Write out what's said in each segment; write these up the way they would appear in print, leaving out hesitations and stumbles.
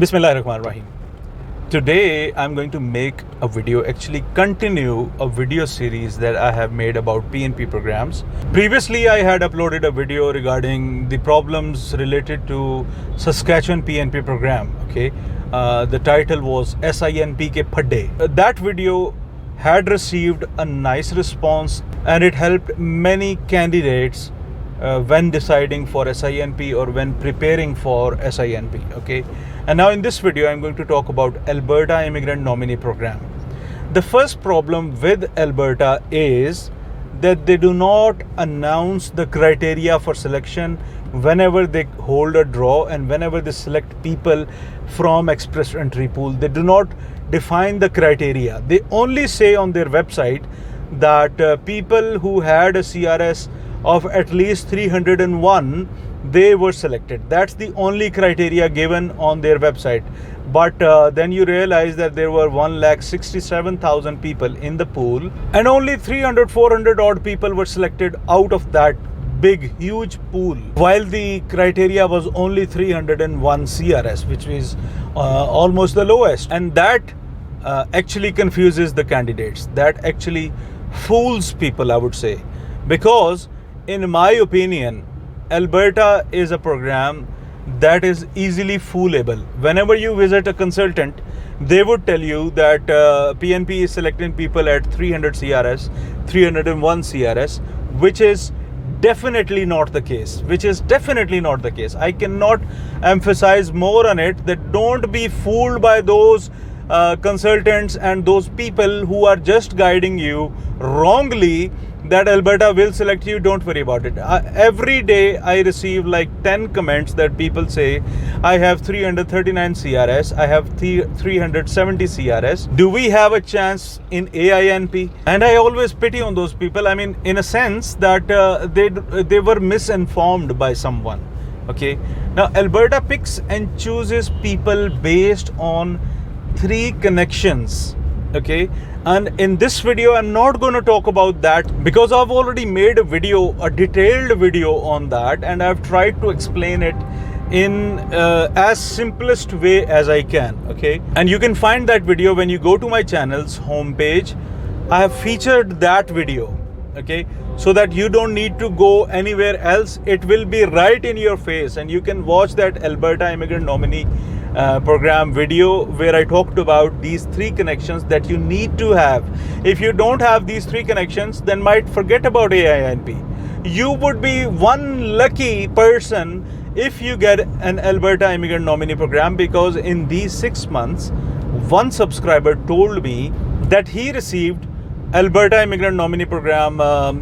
Bismillahirrahmanirrahim. Today I'm going to make a video, actually continue a video series that I have made about PNP programs. Previously I had uploaded a video regarding the problems related to Saskatchewan PNP program. The title was SINP ke Phadde. That video had received a nice response and it helped many candidates when deciding for SINP or when preparing for SINP. And now in this video I'm going to talk about Alberta Immigrant Nominee Program. The first problem with Alberta is that they do not announce the criteria for selection whenever they hold a draw and whenever they select people from express entry pool. They do not define the criteria. They only say on their website that people who had a CRS of at least 301, they were selected. That's the only criteria given on their website. But then you realize that there were 1,67,000 people in the pool and only 400 odd people were selected out of that big, huge pool, while the criteria was only 301 CRS, which is almost the lowest. And that actually confuses the candidates. That actually fools people, I would say, because in my opinion, Alberta is a program that is easily foolable. Whenever you visit a consultant, they would tell you that PNP is selecting people at 300 CRS, 301 CRS, which is definitely not the case. I cannot emphasize more on it that don't be fooled by those consultants and those people who are just guiding you wrongly that Alberta will select you. Don't worry about it. Every day I receive like 10 comments that people say, I have 339 CRS, I have 370 CRS. Do we have a chance in AINP? And I always pity on those people. I mean, in a sense that they were misinformed by someone. Now Alberta picks and chooses people based on 3 connections. And in this video I'm not going to talk about that because I've already made a detailed video on that, and I've tried to explain it in as simplest way as I can. And you can find that video when you go to my channel's homepage. I have featured that video, so that you don't need to go anywhere else. It will be right in your face, and you can watch that Alberta Immigrant Nominee Program video where I talked about these 3 connections that you need to have. If you don't have these 3 connections, then might forget about AINP. You would be one lucky person if you get an Alberta Immigrant Nominee Program, because in these 6 months, one subscriber told me that he received Alberta Immigrant Nominee Program, the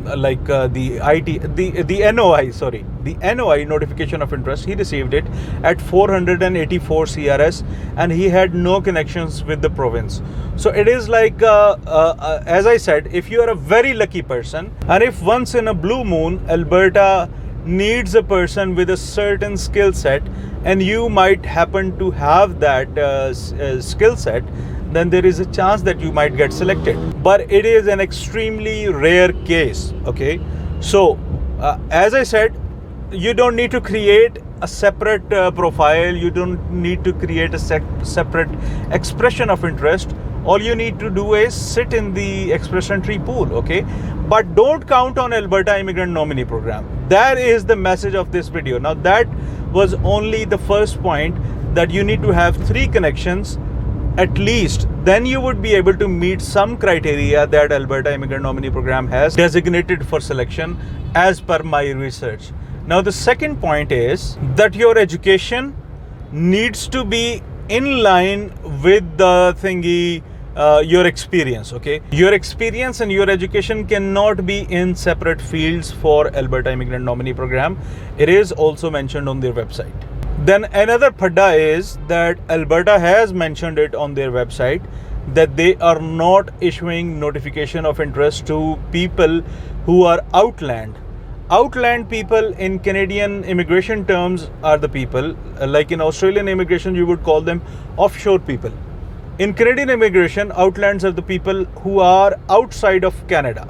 NOI notification of interest. He received it at 484 CRS, and he had no connections with the province. So it is like, as I said, if you are a very lucky person, and if once in a blue moon Alberta needs a person with a certain skill set, and you might happen to have that skill set, then there is a chance that you might get selected. But it is an extremely rare case. So as I said, you don't need to create a separate profile. You don't need to create a separate expression of interest. All you need to do is sit in the express entry pool. But don't count on Alberta Immigrant Nominee Program. That is the message of this video. Now that was only the first point, that you need to have 3 connections at least. Then you would be able to meet some criteria that Alberta Immigrant Nominee Program has designated for selection as per my research. Now the second point is that your education needs to be in line with the thingy, your experience. Your experience and your education cannot be in separate fields for Alberta Immigrant Nominee Program. It is also mentioned on their website. Then another padda is that Alberta has mentioned it on their website that they are not issuing notification of interest to people who are outland. Outland people in Canadian immigration terms are the people, like in Australian immigration you would call them offshore people. In Canadian immigration, outlands are the people who are outside of Canada.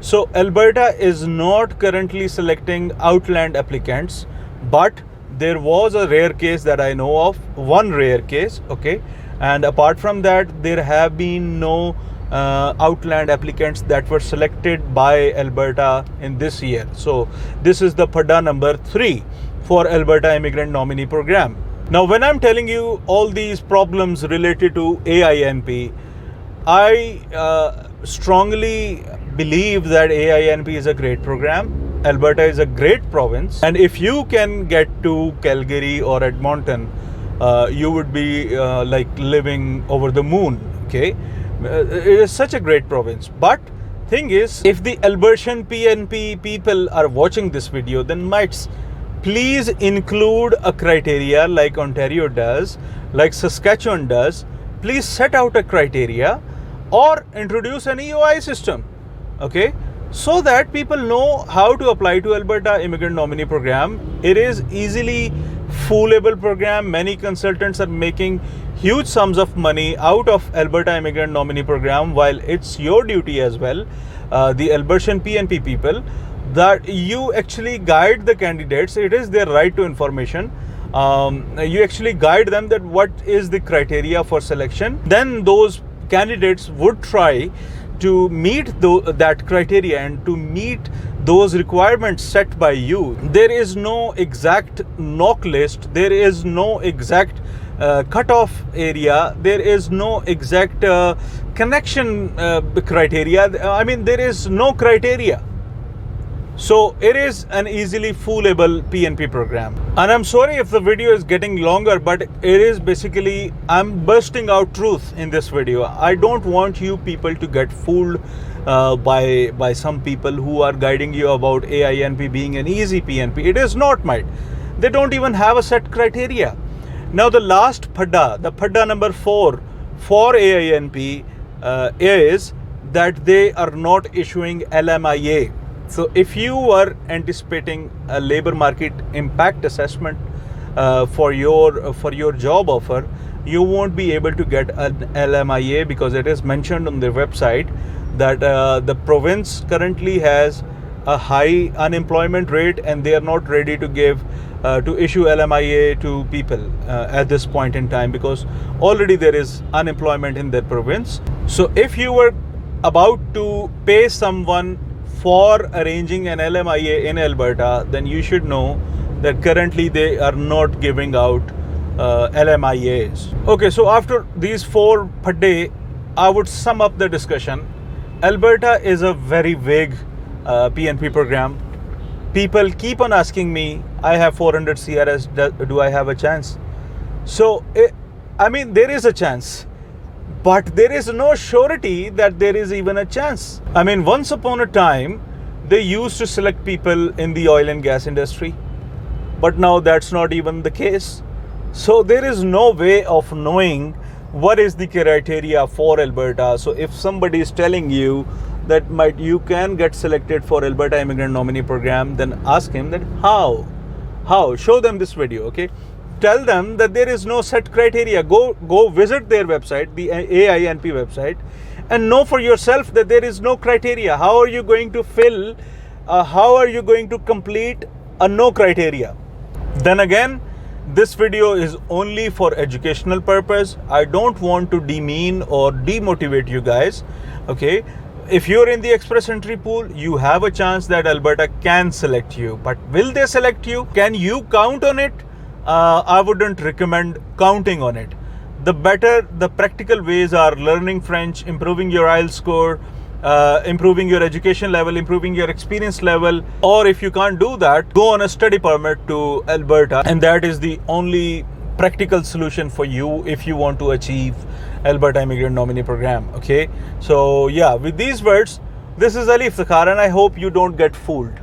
So Alberta is not currently selecting outland applicants, but there was a rare case that I know of, one rare case, okay, and apart from that, there have been no outland applicants that were selected by Alberta in this year. So this is the PADA number 3 for Alberta Immigrant Nominee Program. Now, when I'm telling you all these problems related to AINP, I strongly believe that AINP is a great program. Alberta is a great province, and if you can get to Calgary or Edmonton, you would be like living over the moon, okay? It is such a great province. But thing is, if the Albertan PNP people are watching this video, then might please include a criteria like Ontario does, like Saskatchewan does. Please set out a criteria or introduce an EOI system, okay, so that people know how to apply to Alberta Immigrant Nominee Program. It is easily foolable program. Many consultants are making huge sums of money out of Alberta Immigrant Nominee Program, while it's your duty as well, the Albertan PNP people, that you actually guide the candidates. It is their right to information. You actually guide them that what is the criteria for selection. Then those candidates would try to meet that criteria and to meet those requirements set by you. There is no exact knock list. There is no exact cutoff area. There is no exact connection criteria. I mean, there is no criteria. So it is an easily foolable PNP program. And I'm sorry if the video is getting longer, but it is basically, I'm bursting out truth in this video. I don't want you people to get fooled by some people who are guiding you about AINP being an easy PNP. It is not, mate. They don't even have a set criteria. Now the last PADA, the PADA number 4 for AINP is that they are not issuing LMIA. So if you were anticipating a labor market impact assessment for your job offer, you won't be able to get an LMIA because it is mentioned on their website that the province currently has a high unemployment rate and they are not ready to give to issue LMIA to people at this point in time, because already there is unemployment in their province. So if you were about to pay someone for arranging an LMIA in Alberta, then you should know that currently they are not giving out LMIAs. Okay, so after these 4 per day, I would sum up the discussion. Alberta is a very vague PNP program. People keep on asking me, I have 400 CRS, do I have a chance? So, I mean, there is a chance. But there is no surety that there is even a chance. I mean, once upon a time, they used to select people in the oil and gas industry. But now that's not even the case. So there is no way of knowing what is the criteria for Alberta. So if somebody is telling you that you can get selected for Alberta Immigrant Nominee Program, then ask him that how? Show them this video, okay? Tell them that there is no set criteria. Go visit their website, the AINP website, and know for yourself that there is no criteria. How are you going to fill, how are you going to complete a no criteria? Then again, this video is only for educational purpose. I don't want to demean or demotivate you guys, okay? If you're in the express entry pool, you have a chance that Alberta can select you. But will they select you? Can you count on it? I wouldn't recommend counting on it. The practical ways are learning French, improving your IELTS score, improving your education level, improving your experience level, or if you can't do that, go on a study permit to Alberta, and that is the only practical solution for you if you want to achieve Alberta Immigrant Nominee Program. Okay, so yeah, with these words, this is Ali Iftikhar, and I hope you don't get fooled.